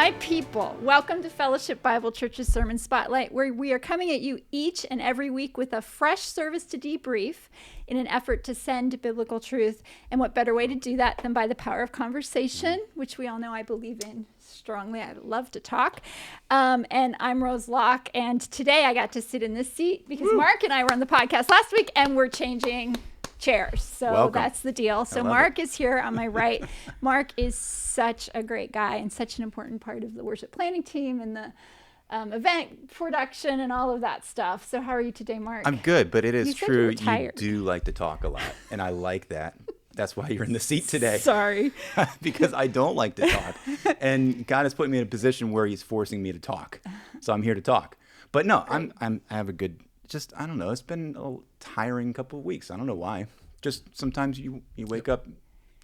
my people, welcome to Fellowship Bible Church's Sermon Spotlight, where we are coming at you each and every week with a fresh service to debrief in an effort to send biblical truth. And what better way to do that than by the power of conversation, which we all know I believe in strongly. I love to talk. And I'm Rose Lauck, and today I got to sit in this seat because Mark and I were on the podcast last week, and we're changing chairs. So welcome. That's the deal. So Mark is here on my right. Mark is such a great guy and such an important part of the worship planning team and the event production and all of that stuff. So how are you today, Mark? I'm good, but it is true. You do like to talk a lot, and I like that. That's why you're in the seat today. Sorry. Because I don't like to talk. And God has put me in a position where he's forcing me to talk. So I'm here to talk. But no, I have a good, I don't know. It's been a tiring couple of weeks. I don't know why. Just sometimes you wake up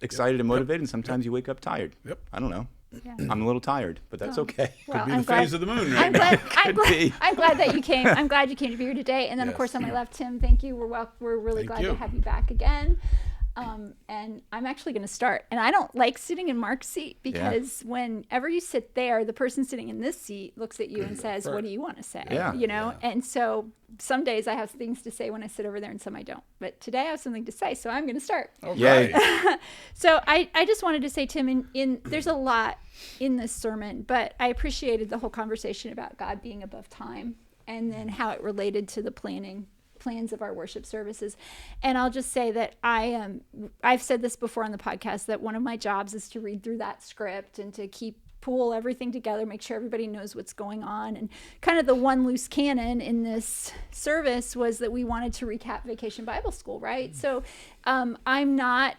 excited and motivated, and sometimes you wake up tired. Yep. I don't know. Yeah. I'm a little tired, but that's okay. Well, Could be the phase of the moon right now. I'm glad that you came. I'm glad you came to be here today. And then, of course, on my left, Tim, thank you. We're really glad to have you back again. And I'm actually going to start. And I don't like sitting in Mark's seat because whenever you sit there, the person sitting in this seat looks at you and says, what do you want to say? Yeah. You know? Yeah. And so some days I have things to say when I sit over there and some I don't. But today I have something to say, so I'm going to start. Okay. So I just wanted to say, Tim, there's a lot in this sermon, but I appreciated the whole conversation about God being above time and then how it related to the plans of our worship services. And I'll just say that I've said this before on the podcast, that one of my jobs is to read through that script and to pull everything together, make sure everybody knows what's going on. And kind of the one loose cannon in this service was that we wanted to recap Vacation Bible School, right? So I'm not,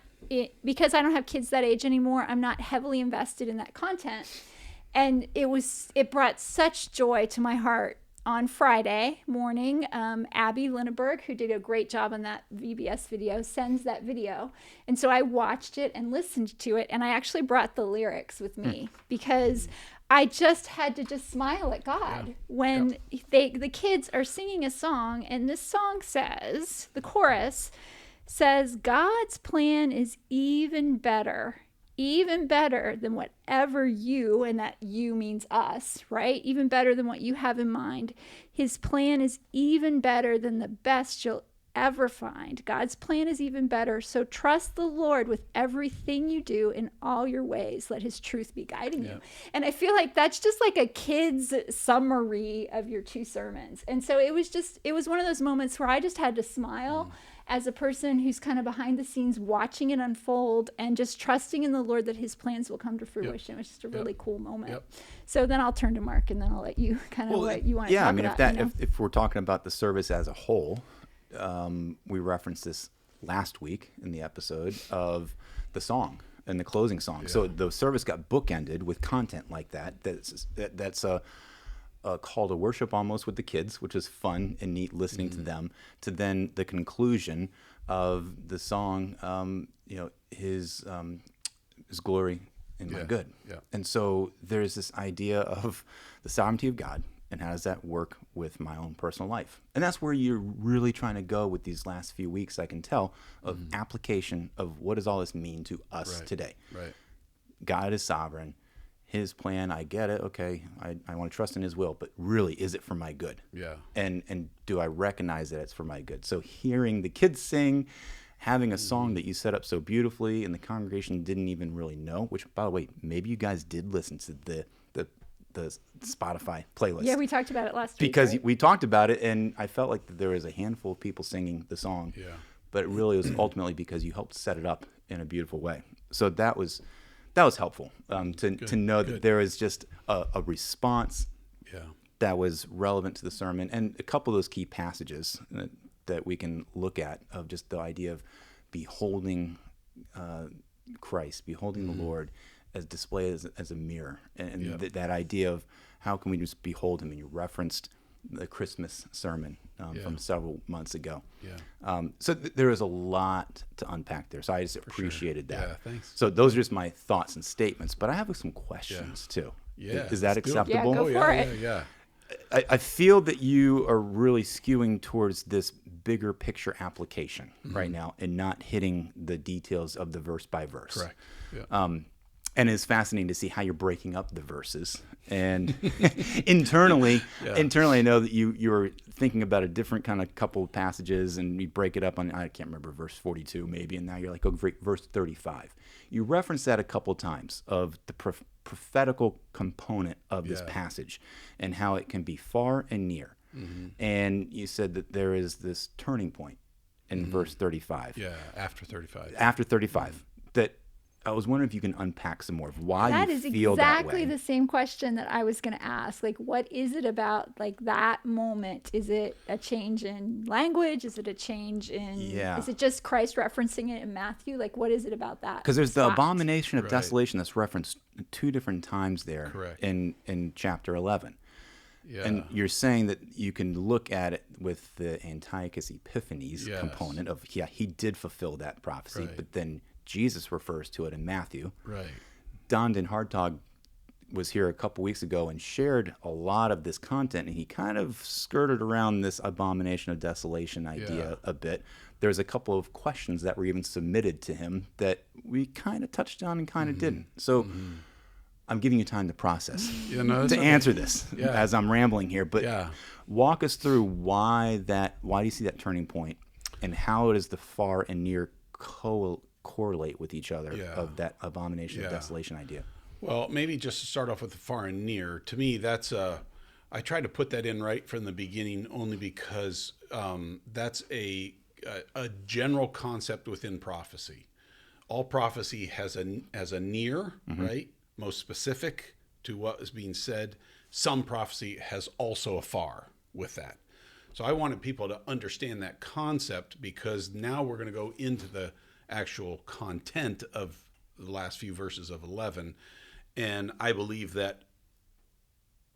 because I don't have kids that age anymore, I'm not heavily invested in that content. And it brought such joy to my heart. On Friday morning, Abby Linneberg, who did a great job on that VBS video, sends that video. And so I watched it and listened to it, and I actually brought the lyrics with me because I just had to smile at God when the kids are singing a song, and this song says, the chorus says, God's plan is even better than whatever you, and that you means us, right? Even better than what you have in mind. His plan is even better than the best you'll ever find. God's plan is even better. So trust the Lord with everything you do in all your ways. Let his truth be guiding you. And I feel like that's just like a kid's summary of your two sermons. And so it was one of those moments where I just had to smile as a person who's kind of behind the scenes watching it unfold and just trusting in the Lord that his plans will come to fruition. It was just a really cool moment. So then I'll turn to Mark, and then I'll let you kind of what you want to talk about. Yeah, I mean, if we're talking about the service as a whole, we referenced this last week in the episode of the song and the closing song. So the service got bookended with content like that. That's a call to worship almost with the kids, which is fun and neat listening to them, to then the conclusion of the song, his glory in my good. And so there's this idea of the sovereignty of God and how does that work with my own personal life. And that's where you're really trying to go with these last few weeks, I can tell, of application of what does all this mean to us today. Right. God is sovereign. His plan, I get it. Okay, I want to trust in his will, but really, is it for my good? Yeah. And do I recognize that it's for my good? So hearing the kids sing, having a song that you set up so beautifully, and the congregation didn't even really know. Which, by the way, maybe you guys did listen to the Spotify playlist. Yeah, we talked about it last week. Because we talked about it, and I felt like there was a handful of people singing the song. Yeah. But it really was ultimately because you helped set it up in a beautiful way. So that was helpful to know that there is just a response that was relevant to the sermon, and a couple of those key passages that we can look at of just the idea of beholding Christ, beholding the Lord as displayed as a mirror, and that idea of how can we just behold him. And you referenced the Christmas sermon from several months ago. So there is a lot to unpack there. So I just appreciated that. Yeah, thanks. So those are just my thoughts and statements, but I have some questions too. Yeah. Is that acceptable? Yeah, go for it. Yeah. I feel that you are really skewing towards this bigger picture application right now and not hitting the details of the verse by verse. Correct. Yeah. And it's fascinating to see how you're breaking up the verses. And internally, I know that you were thinking about a different kind of couple of passages, and you break it up on, I can't remember, verse 42 maybe, and now you're like, oh, verse 35. You reference that a couple times of the prophetical component of this passage and how it can be far and near. Mm-hmm. And you said that there is this turning point in verse 35. Yeah, after 35. After 35. That I was wondering if you can unpack some more of why that you is feel that way. exactly the same question that I was going to ask. Like, what is it about like that moment? Is it a change in language? Is it a change in? Is it just Christ referencing it in Matthew? Like, what is it about that? Because there's the abomination of desolation that's referenced 2 different times there. Correct. in chapter 11. Yeah. And you're saying that you can look at it with the Antiochus Epiphanies component of, he did fulfill that prophecy, but then Jesus refers to it in Matthew. Right. Dondon Hartog was here a couple weeks ago and shared a lot of this content, and he kind of skirted around this abomination of desolation idea a bit. There's a couple of questions that were even submitted to him that we kind of touched on and kind of didn't. So I'm giving you time to process, to answer this as I'm rambling here. But walk us through why do you see that turning point, and how does the far and near correlate with each other of that abomination of desolation idea? Well, maybe just to start off with the far and near, to me, that's I try to put that in right from the beginning only because that's a general concept within prophecy. All prophecy has a near, right? Most specific to what is being said. Some prophecy has also a far with that. So I wanted people to understand that concept, because now we're going to go into the actual content of the last few verses of 11. And I believe that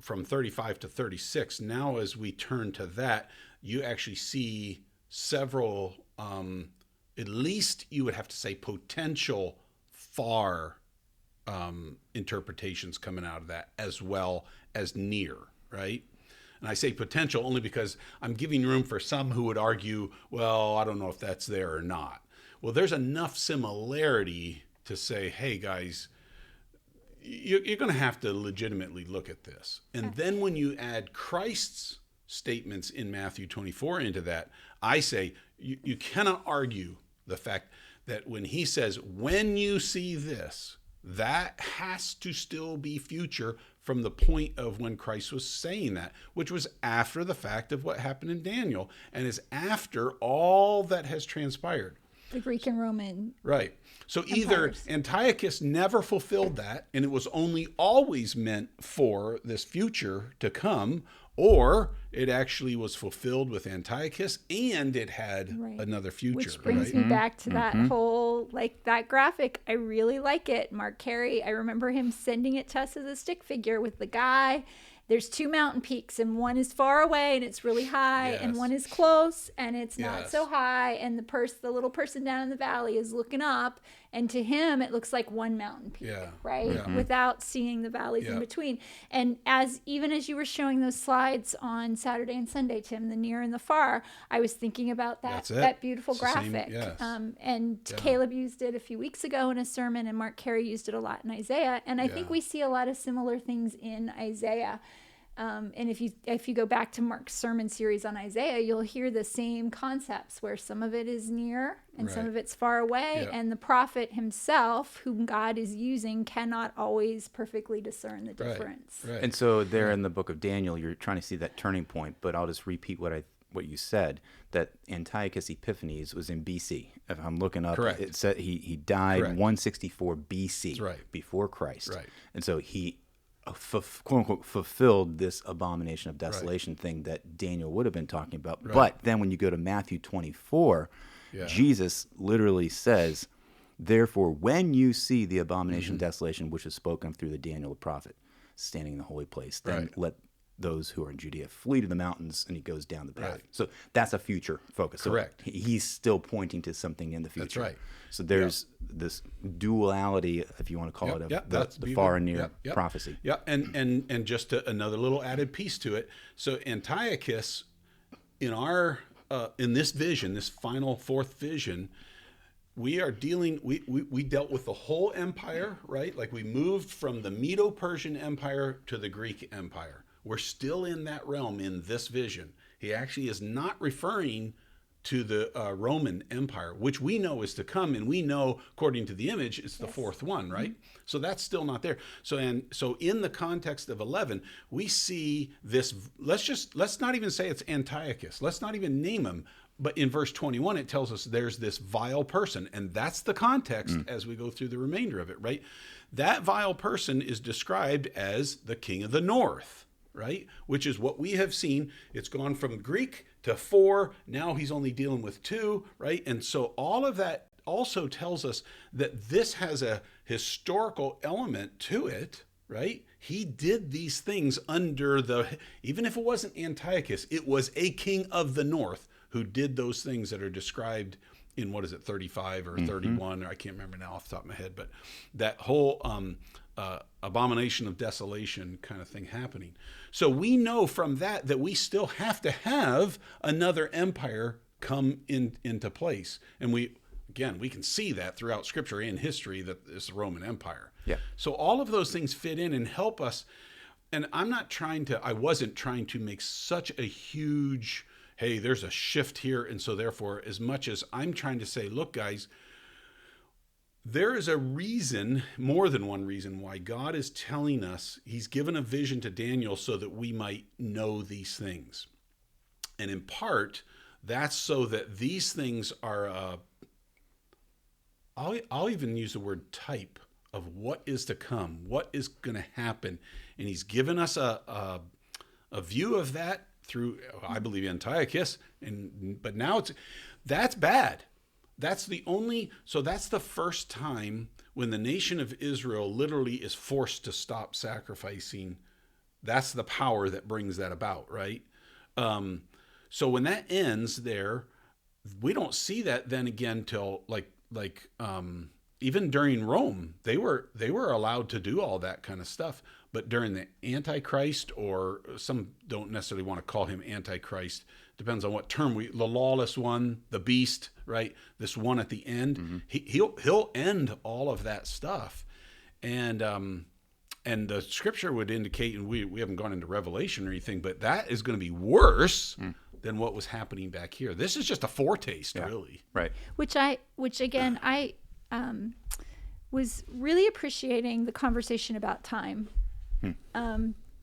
from 35 to 36, now as we turn to that, you actually see several, at least you would have to say potential far interpretations coming out of that, as well as near, right? And I say potential only because I'm giving room for some who would argue, well, I don't know if that's there or not. Well, there's enough similarity to say, hey, guys, you're going to have to legitimately look at this. And then when you add Christ's statements in Matthew 24 into that, I say you cannot argue the fact that when he says, when you see this, that has to still be future from the point of when Christ was saying that, which was after the fact of what happened in Daniel, and is after all that has transpired. The Greek and Roman. Right. So empires. Either Antiochus never fulfilled that, and it was only always meant for this future to come, or it actually was fulfilled with Antiochus and it had another future. Which brings me back to that whole, like, that graphic. I really like it. Mark Carey, I remember him sending it to us as a stick figure with the guy. There's 2 mountain peaks, and one is far away and it's really high, and one is close and it's not so high, and the little person down in the valley is looking up, and to him it looks like one mountain peak, right? Without seeing the valleys in between. And even as you were showing those slides on Saturday and Sunday, Tim, the near and the far, I was thinking about that beautiful graphic. And Caleb used it a few weeks ago in a sermon, and Mark Carey used it a lot in Isaiah. And I think we see a lot of similar things in Isaiah. And if you go back to Mark's sermon series on Isaiah, you'll hear the same concepts where some of it is near and some of it's far away. And the prophet himself, whom God is using, cannot always perfectly discern the difference. And so there in the book of Daniel, you're trying to see that turning point, but I'll just repeat what you said, that Antiochus Epiphanies was in BC. If I'm looking up, it said he died 164 BC, before Christ. And so he quote unquote fulfilled this abomination of desolation thing that Daniel would have been talking about. But then when you go to Matthew 24, Jesus literally says, therefore, when you see the abomination of desolation, which is spoken through the Daniel the prophet, standing in the holy place, then let those who are in Judea flee to the mountains, and he goes down the path. So that's a future focus. Correct. So he's still pointing to something in the future. That's right. So there's this duality, if you want to call it, of the far and near prophecy. And just another little added piece to it. So Antiochus, in this vision, this final fourth vision, we are dealing, we dealt with the whole empire, right? Like we moved from the Medo-Persian Empire to the Greek Empire. We're still in that realm in this vision. He actually is not referring to the Roman Empire, which we know is to come, and we know, according to the image, it's the fourth one, right? Mm-hmm. So that's still not there. So in the context of 11, we see this. Let's not even say it's Antiochus. Let's not even name him. But in verse 21, it tells us there's this vile person, and that's the context as we go through the remainder of it, right? That vile person is described as the king of the north, right? Which is what we have seen. It's gone from Greek to 4. Now he's only dealing with 2, right? And so all of that also tells us that this has a historical element to it, right? He did these things under even if it wasn't Antiochus, it was a king of the north who did those things that are described in, 35 or 31, or I can't remember now off the top of my head, but that whole abomination of desolation kind of thing happening. So we know from that we still have to have another empire come into place. And we can see that throughout Scripture and history that it's the Roman Empire. Yeah. So all of those things fit in and help us. And I wasn't trying to make such a huge, hey, there's a shift here. And so therefore, as much as I'm trying to say, look, guys, there is a reason, more than one reason, why God is telling us, he's given a vision to Daniel so that we might know these things. And in part, that's so that these things are, I'll even use the word type of what is to come, what is going to happen. And he's given us a view of that through, I believe, Antiochus. But now that's bad. That's the first time when the nation of Israel literally is forced to stop sacrificing. That's the power that brings that about, right? So when that ends there, we don't see that then again till even during Rome, they were allowed to do all that kind of stuff. But during the Antichrist, or some don't necessarily want to call him Antichrist, depends on what term the lawless one, the beast, right? This one at the end, he'll end all of that stuff, and the Scripture would indicate, and we haven't gone into Revelation or anything, but that is going to be worse than what was happening back here. This is just a foretaste, really. Right. Which again, I was really appreciating the conversation about time.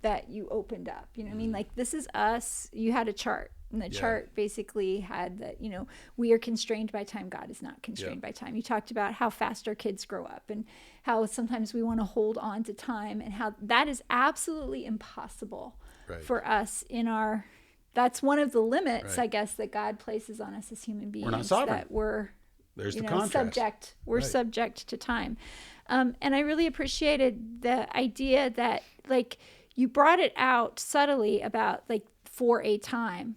That you opened up, you know what I mean? Like, this is us. You had a chart, and the chart basically had that, we are constrained by time. God is not constrained by time. You talked about how fast our kids grow up and how sometimes we want to hold on to time, and how that is absolutely impossible for us that's one of the limits, I guess, that God places on us as human beings. We're not sovereign. That there's the contrast. We're subject to time. And I really appreciated the idea that, like, you brought it out subtly about, like, for a time.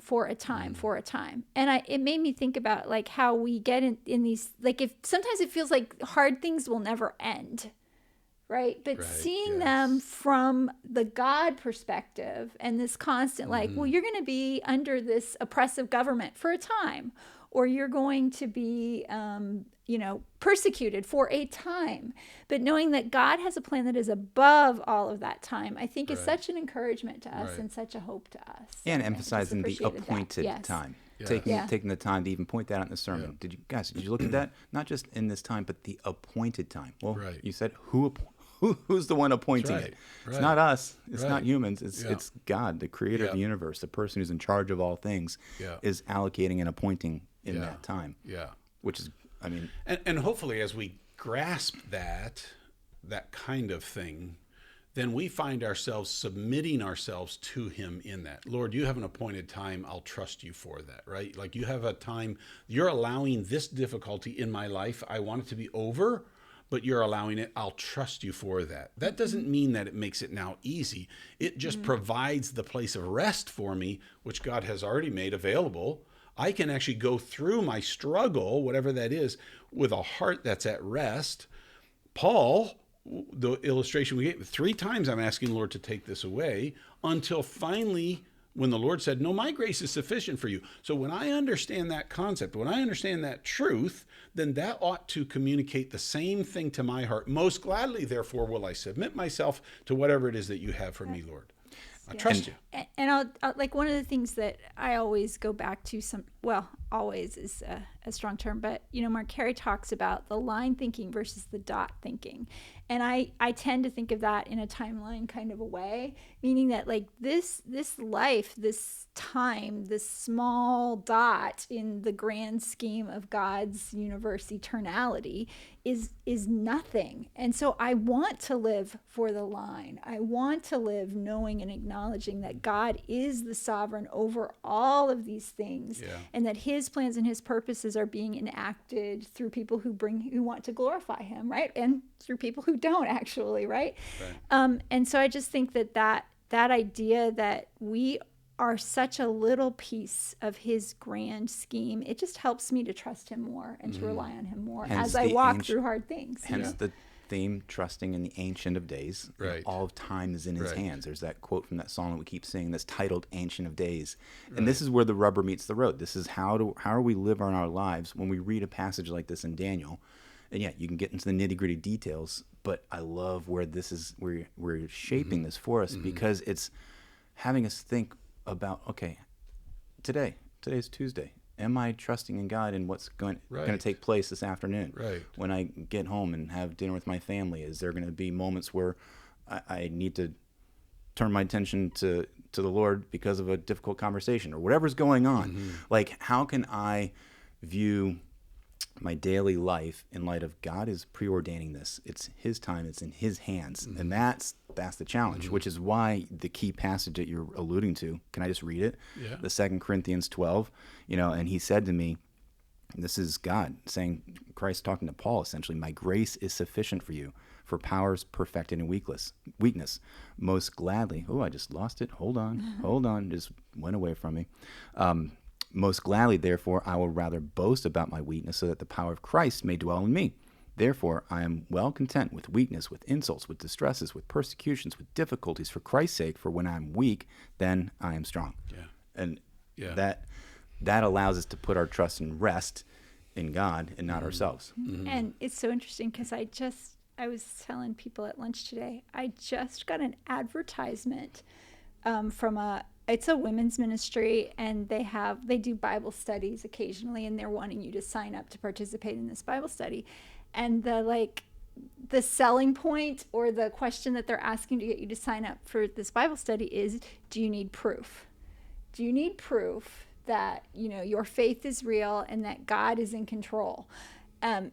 And it made me think about, like, how we get in these, like, if sometimes it feels like hard things will never end, right? But seeing them from the God perspective, and this constant, like, well, you're going to be under this oppressive government for a time, or you're going to be, persecuted for a time. But knowing that God has a plan that is above all of that time, I think is such an encouragement to us and such a hope to us. And emphasizing the appointed time. Yes. Taking the time to even point that out in the sermon. Did you look at that? Not just in this time, but the appointed time. Well, you said who's the one appointing it? It's not us. It's not humans. It's God, the creator of the universe, the person who's in charge of all things, is allocating and appointing in that time. Yeah. Which is, I mean... And hopefully as we grasp that kind of thing, then we find ourselves submitting ourselves to him in that. Lord, you have an appointed time. I'll trust you for that, right? Like, you have a time. You're allowing this difficulty in my life. I want it to be over, but you're allowing it. I'll trust you for that. That doesn't mean that it makes it now easy. It just provides the place of rest for me, which God has already made available. I can actually go through my struggle, whatever that is, with a heart that's at rest. Paul, the illustration we gave, 3 times I'm asking the Lord to take this away, until finally when the Lord said, no, my grace is sufficient for you. So when I understand that concept, when I understand that truth, then that ought to communicate the same thing to my heart. Most gladly, therefore, will I submit myself to whatever it is that you have for me, Lord. I trust you. And I'll like, one of the things that I always go back to, always is a strong term, but Mark Carey talks about the line thinking versus the dot thinking. And I tend to think of that in a timeline kind of a way, meaning that like this life, this time, this small dot in the grand scheme of God's universe eternality is nothing. And so I want to live for the line. I want to live knowing and acknowledging that God is the sovereign over all of these things, and that his plans and his purposes are being enacted through people who want to glorify him, right? And through people who don't actually, right? And so I just think that idea that we are such a little piece of his grand scheme, it just helps me to trust him more and to rely on him more as I walk through hard things. Hence the theme, trusting in the Ancient of Days. Right. All of time is in his hands. There's that quote from that song that we keep singing that's titled Ancient of Days. And this is where the rubber meets the road. This is how are we live on our lives when we read a passage like this in Daniel. And you can get into the nitty-gritty details, but I love where this is, where we're shaping this for us, because it's having us think about, okay, today's Tuesday. Am I trusting in God and what's going to take place this afternoon? Right. When I get home and have dinner with my family, is there going to be moments where I need to turn my attention to the Lord because of a difficult conversation or whatever's going on? Like, how can I view my daily life in light of God is preordaining this? It's his time, it's in his hands. And that's the challenge, which is why the key passage that you're alluding to, can I just read it? Yeah. The 2 Corinthians 12, and he said to me, this is God saying, Christ talking to Paul essentially, my grace is sufficient for you, for power is perfected in weakness. Most gladly, I just lost it. Hold on, just went away from me. Most gladly, therefore, I will rather boast about my weakness, so that the power of Christ may dwell in me. Therefore, I am well content with weakness, with insults, with distresses, with persecutions, with difficulties for Christ's sake. For when I am weak, then I am strong. And that allows us to put our trust and rest in God and not ourselves. And it's so interesting because I was telling people at lunch today, I just got an advertisement from it's a women's ministry, and they do Bible studies occasionally, and they're wanting you to sign up to participate in this Bible study. And the selling point or the question that they're asking to get you to sign up for this Bible study is, do you need proof? Do you need proof that your faith is real and that God is in control? So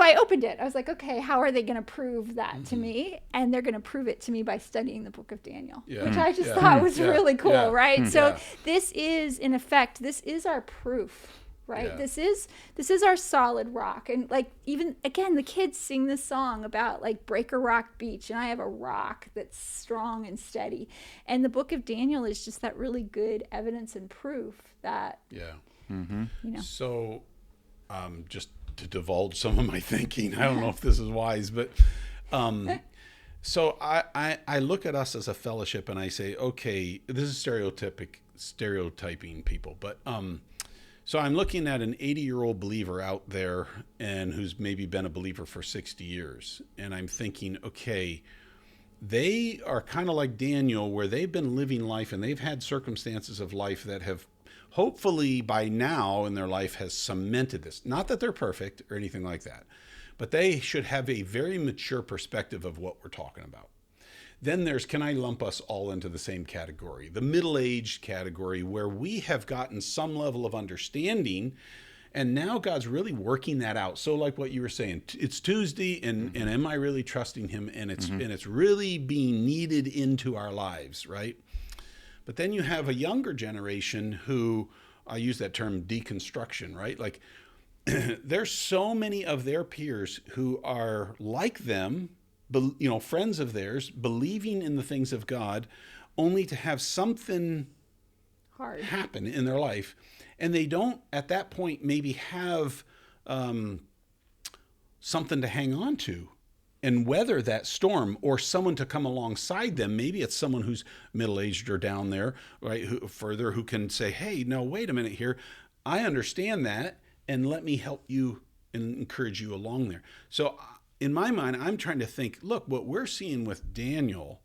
I opened it. I was like, okay, how are they going to prove that to me? And they're going to prove it to me by studying the book of Daniel, which I just thought was really cool, right? So this is, in effect, this is our proof, right? This is our solid rock. And even, again, the kids sing this song about Breaker Rock Beach, and I have a rock that's strong and steady. And the book of Daniel is just that really good evidence and proof that, So just to divulge some of my thinking, I don't know if this is wise, but so I look at us as a fellowship and I say, okay, this is stereotyping people, but so I'm looking at an 80-year-old believer out there and who's maybe been a believer for 60 years, and I'm thinking, okay, they are kind of like Daniel, where they've been living life and they've had circumstances of life that have hopefully by now in their life has cemented this. Not that they're perfect or anything like that, but they should have a very mature perspective of what we're talking about. Then can I lump us all into the same category? The middle-aged category, where we have gotten some level of understanding, and now God's really working that out. So like what you were saying, it's Tuesday, and am I really trusting him? And it's really being kneaded into our lives, right? But then you have a younger generation who, I use that term deconstruction, right? There's so many of their peers who are like them, friends of theirs, believing in the things of God, only to have something hard happen in their life. And they don't, at that point, maybe have something to hang on to and weather that storm, or someone to come alongside them. Maybe it's someone who's middle-aged or down there, right, who can say, hey, no, wait a minute here. I understand that, and let me help you and encourage you along there. So in my mind, I'm trying to think, look, what we're seeing with Daniel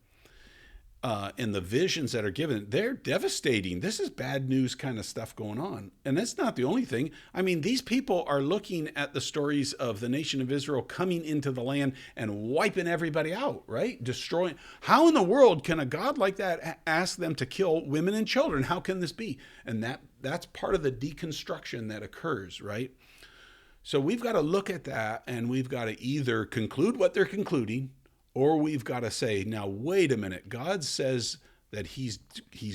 and the visions that are given, they're devastating. This is bad news kind of stuff going on. And that's not the only thing. I mean, these people are looking at the stories of the nation of Israel coming into the land and wiping everybody out, right? Destroying. How in the world can a God like that ask them to kill women and children? How can this be? And that's part of the deconstruction that occurs, right? So we've got to look at that, and we've got to either conclude what they're concluding, or we've got to say, now, wait a minute. God says that he's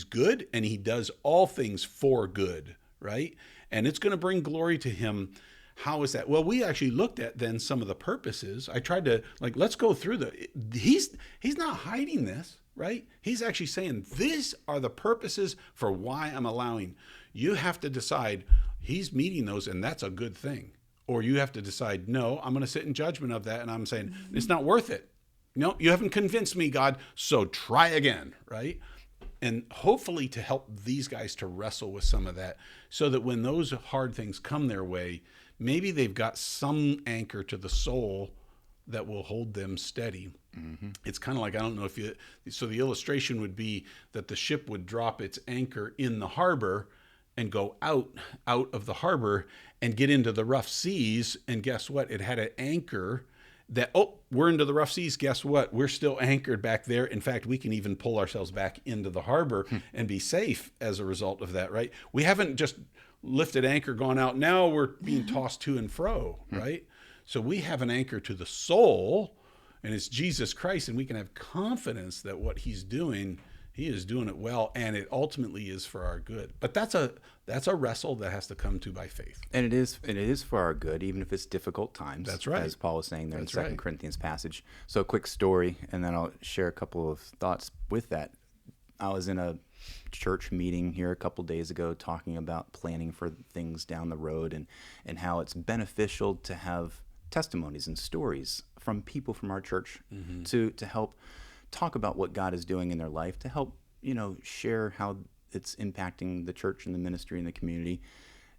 good, and he does all things for good, right? And it's going to bring glory to him. How is that? Well, we actually looked at then some of the purposes. I tried to, let's go through he's not hiding this, right? He's actually saying, these are the purposes for why I'm allowing. You have to decide he's meeting those, and that's a good thing. Or you have to decide, no, I'm going to sit in judgment of that, and I'm saying, it's not worth it. No, you haven't convinced me, God, so try again, right? And hopefully to help these guys to wrestle with some of that, so that when those hard things come their way, maybe they've got some anchor to the soul that will hold them steady. Mm-hmm. It's kind of like, I don't know so the illustration would be that the ship would drop its anchor in the harbor and go out of the harbor and get into the rough seas. And guess what? It had an anchor that, we're into the rough seas. Guess what? We're still anchored back there. In fact, we can even pull ourselves back into the harbor and be safe as a result of that, right? We haven't just lifted anchor, gone out. Now we're being tossed to and fro, right? So we have an anchor to the soul, and it's Jesus Christ, and we can have confidence that what he's doing, he is doing it well, and it ultimately is for our good. But that's a wrestle that has to come to by faith. And it is for our good, even if it's difficult times. That's right. As Paul was saying there That's in the 2 Corinthians passage. So a quick story, and then I'll share a couple of thoughts with that. I was in a church meeting here a couple days ago talking about planning for things down the road, and how it's beneficial to have testimonies and stories from people from our church to help talk about what God is doing in their life, to help, share how it's impacting the church and the ministry and the community.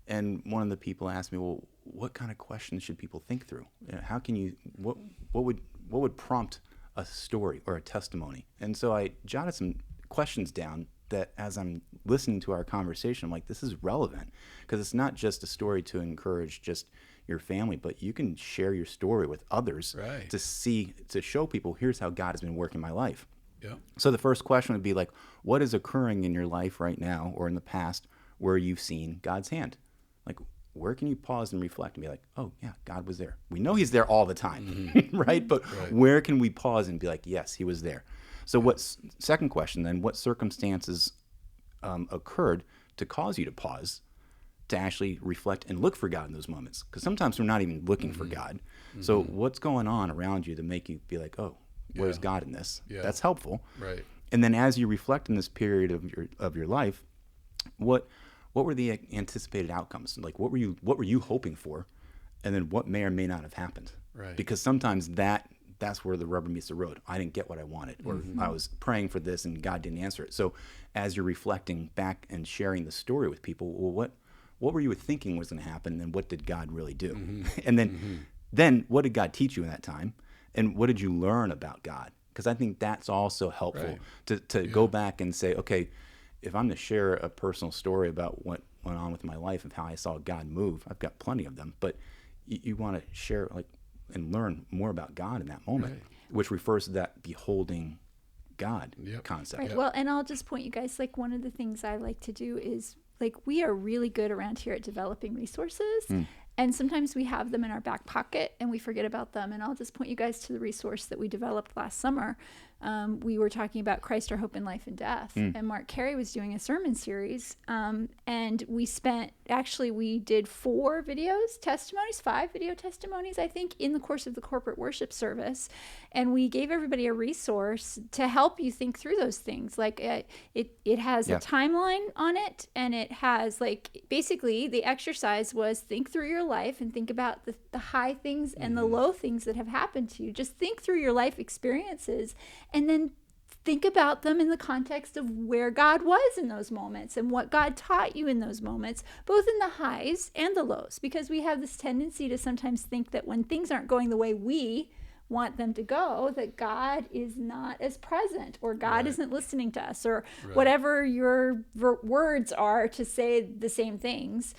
And one of the people asked me, well, what kind of questions should people think through? How can you, what would prompt a story or a testimony? And so I jotted some questions down that as I'm listening to our conversation, I'm like, this is relevant, because it's not just a story to encourage just your family, but you can share your story with others, right, to show people, here's how God has been working my life. Yeah. So the first question would be like, what is occurring in your life right now or in the past where you've seen God's hand? Like, where can you pause and reflect and be like, oh yeah, God was there. We know he's there all the time, right? But where can we pause and be like, yes, he was there. So second question then, what circumstances occurred to cause you to pause, to actually reflect and look for God in those moments? Because sometimes we're not even looking for God. So what's going on around you to make you be like, oh, where's God in this? Yeah. That's helpful. Right. And then as you reflect in this period of your life, what were the anticipated outcomes? Like, what were you hoping for? And then what may or may not have happened? Right. Because sometimes that's where the rubber meets the road. I didn't get what I wanted, or I was praying for this and God didn't answer it. So as you're reflecting back and sharing the story with people, well, what were you thinking was going to happen, and what did God really do? And then what did God teach you in that time, and what did you learn about God? Because I think that's also helpful to go back and say, okay, if I'm to share a personal story about what went on with my life of how I saw God move, I've got plenty of them, but you want to share and learn more about God in that moment, which refers to that beholding God concept. Right. Well, and I'll just point you guys, one of the things I like to do is, we are really good around here at developing resources. And sometimes we have them in our back pocket and we forget about them. And I'll just point you guys to the resource that we developed last summer. We were talking about Christ, our hope in life and death. And Mark Carey was doing a sermon series. And we did 5 video testimonies, I think, in the course of the corporate worship service. And we gave everybody a resource to help you think through those things. It has a timeline on it, and it has basically the exercise was think through your life and think about the high things and the low things that have happened to you. Just think through your life experiences and then think about them in the context of where God was in those moments and what God taught you in those moments, both in the highs and the lows, because we have this tendency to sometimes think that when things aren't going the way we want them to go, that God is not as present, or God isn't listening to us, or whatever your words are to say the same things.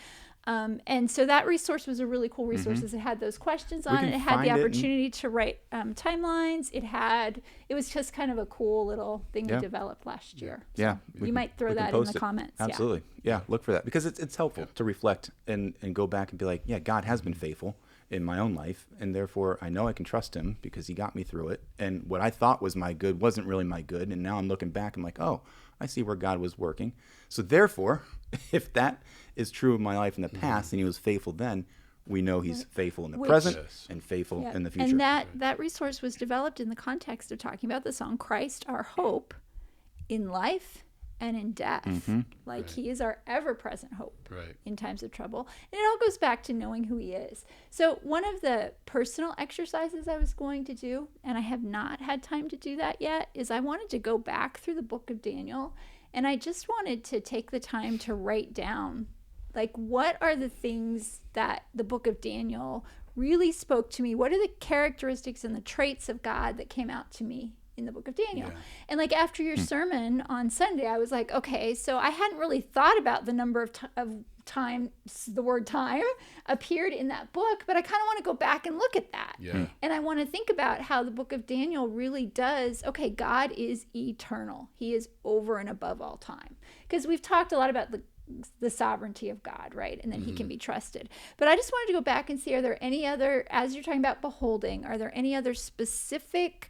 And so that resource was a really cool resource. It had those questions on it. It had the opportunity to write timelines. It was just kind of a cool little thing we developed last year. Yeah. So you might throw that in the comments. Absolutely. Yeah. Look for that, because it's helpful to reflect and go back and be like, yeah, God has been faithful in my own life, and therefore I know I can trust him because he got me through it. And what I thought was my good wasn't really my good. And now I'm looking back, I'm like, oh, I see where God was working. So therefore, if that is true of my life in the past and he was faithful then, we know he's faithful in the present and faithful in the future. And that resource was developed in the context of talking about the song Christ, Our Hope, in life and in death. Like he is our ever-present hope in times of trouble. And it all goes back to knowing who he is. So one of the personal exercises I was going to do, and I have not had time to do that yet, is I wanted to go back through the book of Daniel, and I just wanted to take the time to write down, like, what are the things that the book of Daniel really spoke to me? What are the characteristics and the traits of God that came out to me in the book of Daniel? And like after your sermon on Sunday, I was like, okay, so I hadn't really thought about the number of times the word time appeared in that book, but I kind of want to go back and look at that. And I want to think about how the book of Daniel really does, okay, God is eternal. He is over and above all time. Because we've talked a lot about the sovereignty of God, right? And that he can be trusted. But I just wanted to go back and see, are there any other, as you're talking about beholding, are there any other specific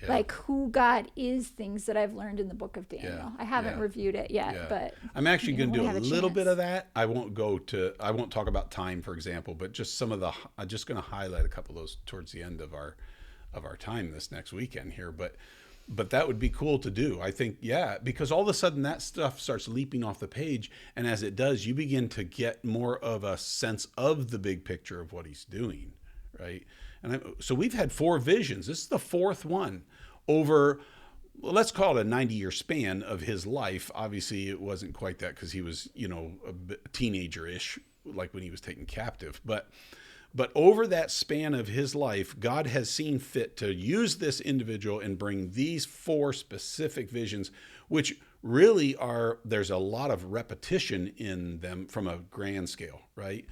like who God is things that I've learned in the book of Daniel? I haven't reviewed it yet, but I'm actually going to do a little bit chance. of that. I won't talk about time, for example, but just some of I'm just going to highlight a couple of those towards the end of our time this next weekend here. But that would be cool to do. I think, because all of a sudden that stuff starts leaping off the page. And as it does, you begin to get more of a sense of the big picture of what he's doing, right? And so we've had 4 visions. This is the 4th one over, let's call it a 90-year span of his life. Obviously, it wasn't quite that because he was, a teenager-ish, like when he was taken captive. But over that span of his life, God has seen fit to use this individual and bring these 4 specific visions, which really there's a lot of repetition in them from a grand scale, right?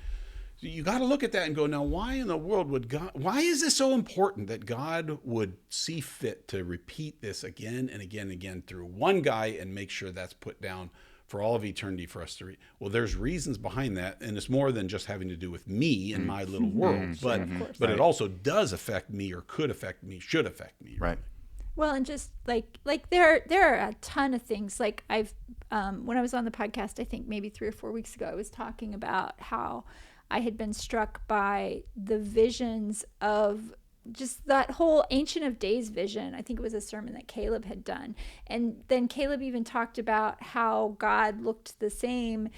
So you got to look at that and go, now, why in the world why is this so important that God would see fit to repeat this again and again and again through one guy and make sure that's put down for all of eternity for us to read? Well, there's reasons behind that, and it's more than just having to do with me and my little world, but it also does affect me, or could affect me, should affect me. Right. Well, and just like there are a ton of things. Like I've when I was on the podcast, I think maybe 3 or 4 weeks ago, I was talking about how I had been struck by the visions of just that whole Ancient of Days vision. I think it was a sermon that Caleb had done. And then Caleb even talked about how God looked the same,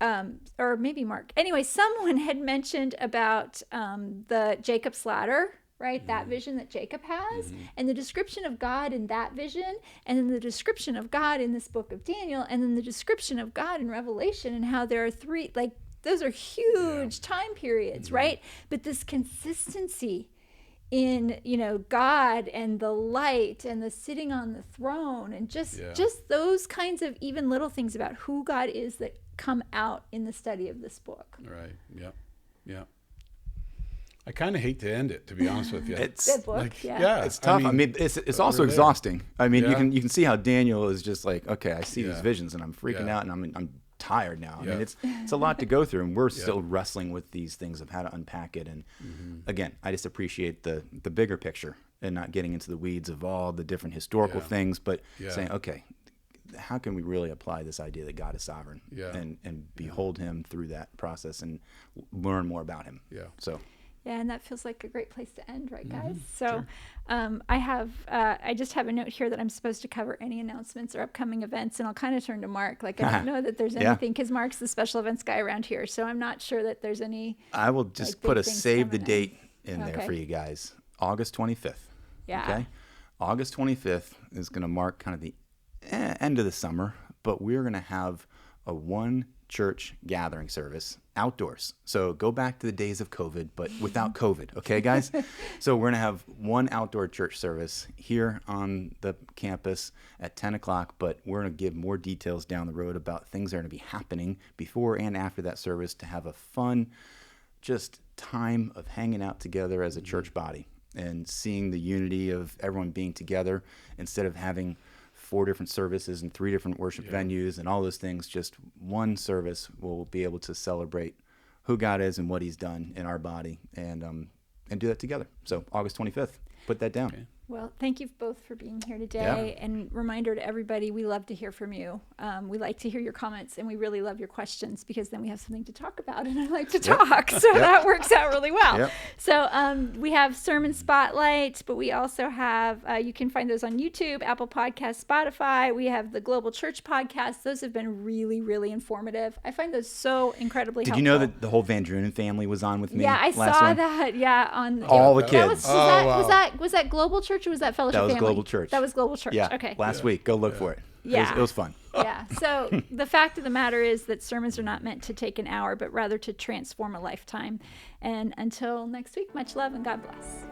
or maybe Mark. Anyway, someone had mentioned about the Jacob's ladder, right? That vision that Jacob has, and the description of God in that vision, and then the description of God in this book of Daniel, and then the description of God in Revelation, and how there are 3, like, those are huge time periods, right? But this consistency in, God and the light and the sitting on the throne, and just those kinds of even little things about who God is that come out in the study of this book. Right. Yeah. I kind of hate to end it, to be honest with you. It's Good book, like, it's tough. I mean, it's also exhausting. I mean, Yeah. you can see how Daniel is just like, okay, I see these visions and I'm freaking out and I'm tired now. I mean, it's a lot to go through, and we're still wrestling with these things of how to unpack it. And again, I just appreciate the bigger picture and not getting into the weeds of all the different historical things, but saying, okay, how can we really apply this idea that God is sovereign and behold him through that process and learn more about him? Yeah. So. Yeah, and that feels like a great place to end, right, guys? So I just have a note here that I'm supposed to cover any announcements or upcoming events, and I'll kind of turn to Mark. Like, I don't know that there's anything, because Mark's the special events guy around here, so I'm not sure that there's any. I will just put a save the date in there Okay. for you guys. August 25th. Yeah. Okay. August 25th is going to mark kind of the end of the summer, but we're going to have a one church gathering service outdoors. So go back to the days of COVID, but without COVID. Okay, guys? So we're going to have one outdoor church service here on the campus at 10 o'clock, but we're going to give more details down the road about things that are going to be happening before and after that service to have a fun, just time of hanging out together as a church body and seeing the unity of everyone being together instead of having 4 different services and 3 different worship venues and all those things. Just one service will be able to celebrate who God is and what he's done in our body and do that together. So August 25th, put that down. Okay. Well, thank you both for being here today. And reminder to everybody, we love to hear from you. We like to hear your comments, and we really love your questions, because then we have something to talk about, and I like to talk. So that works out really well. Yep. So we have Sermon Spotlight, but we also have, you can find those on YouTube, Apple Podcasts, Spotify. We have the Global Church Podcast. Those have been really, really informative. I find those so incredibly helpful. Did you know that the whole Van Drunen family was on with me? Yeah, I last saw one? that. Yeah, on All the That kids. was that Global Church, or was that Fellowship That was Family? Global Church. That was Global Church. Yeah. Okay. Last week. Go look for it. Yeah. It was fun. Yeah. So the fact of the matter is that sermons are not meant to take an hour, but rather to transform a lifetime. And until next week, much love and God bless.